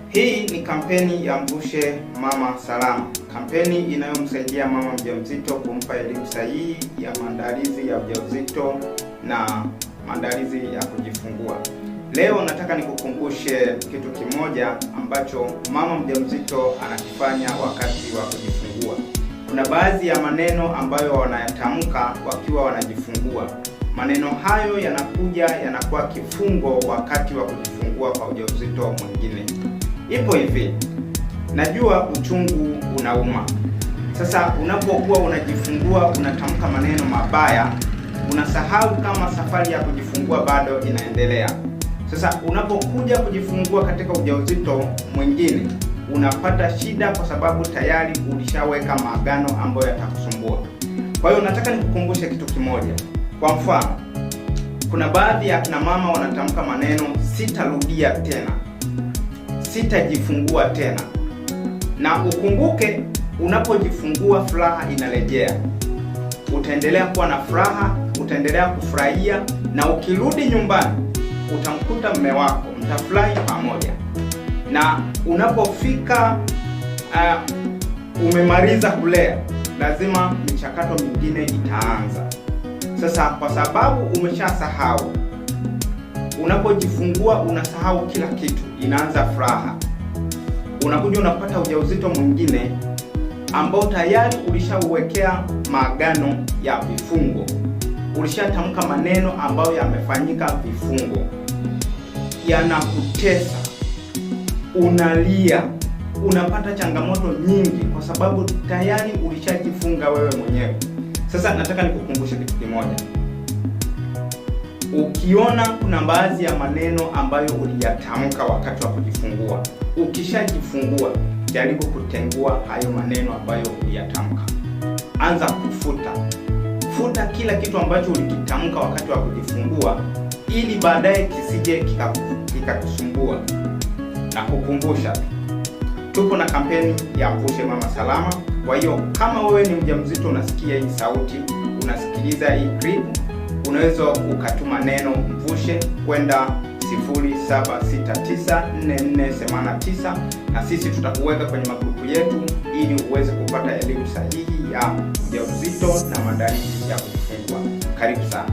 Hii ni kampeni ya Mvushe Mama Salama, kampeni inayomsaidia mama mjamzito kumpa elimu sahihi ya maandalizi ya ujauzito na maandalizi ya kujifungua. Leo nataka nikukumbushe kitu kimoja ambacho mama mjamzito anakifanya wakati wa kujifungua. Kuna baadhi ya maneno ambayo wanayatamka wakiwa wanajifungua. Maneno hayo yanakuwa kifungo wakati wa kujifungua kwa ujauzito mwingine. Ipo hivi, najua uchungu unauma. Sasa unapokuwa unajifungua unatamka maneno mabaya, unasahau kama safari ya kujifungua bado inaendelea. Sasa unapokuja kujifungua katika ujauzito mwingine unapata shida kwa sababu tayari ulishaweka maagano ambayo yatakusumbua. Kwa hiyo nataka nikukumbushe kitu kimoja. Kwa mfano, kuna baadhi ya kina mama wanatamka maneno sitarudia tena, sitajifungua tena. Na ukumbuke, unapojifungua furaha inarejea. Utaendelea kuwa na furaha, utaendelea kufurahia, na ukirudi nyumbani utamkuta mume wako, mtafurahi pamoja. Na unapofika umemaliza kulea, lazima michakato mingine itaanza. Sasa kwa sababu umeshasahau, unapojifungua unasahau kila kitu, inaanza furaha. Unakuja unapata ujauzito mwingine ambao tayari ulishauwekea maagano ya vifungo. Ulishatamka maneno ambayo yamefanyika vifungo. Yanakutesa, unalia, unapata changamoto nyingi kwa sababu tayari ulishajifunga wewe mwenyewe. Sasa nataka nikukumbushe kitu kimoja. Ukiona kuna baadhi ya maneno ambayo uliyatamka wakati wa kujifungua, ukishajifungua jaribu kutengua hayo maneno ambayo uliyatamka. Anza kufuta. Futa kila kitu ambacho ulikitamka wakati wa kujifungua ili baadaye kisije kikakusumbua. Na kukumbusha, tupo na kampeni ya Mvushe Mama Salama. Kwa hiyo kama wewe ni mjamzito unasikia hii sauti, unasikiliza hii clip, unaweza ukatuma neno Mvushe kwenda 07694489 na sisi tutakuweka kwenye magrupu yetu ili uweze kupata elimu sahihi ya ujauzito na maandalizi ya kujifungua. Karibu sana.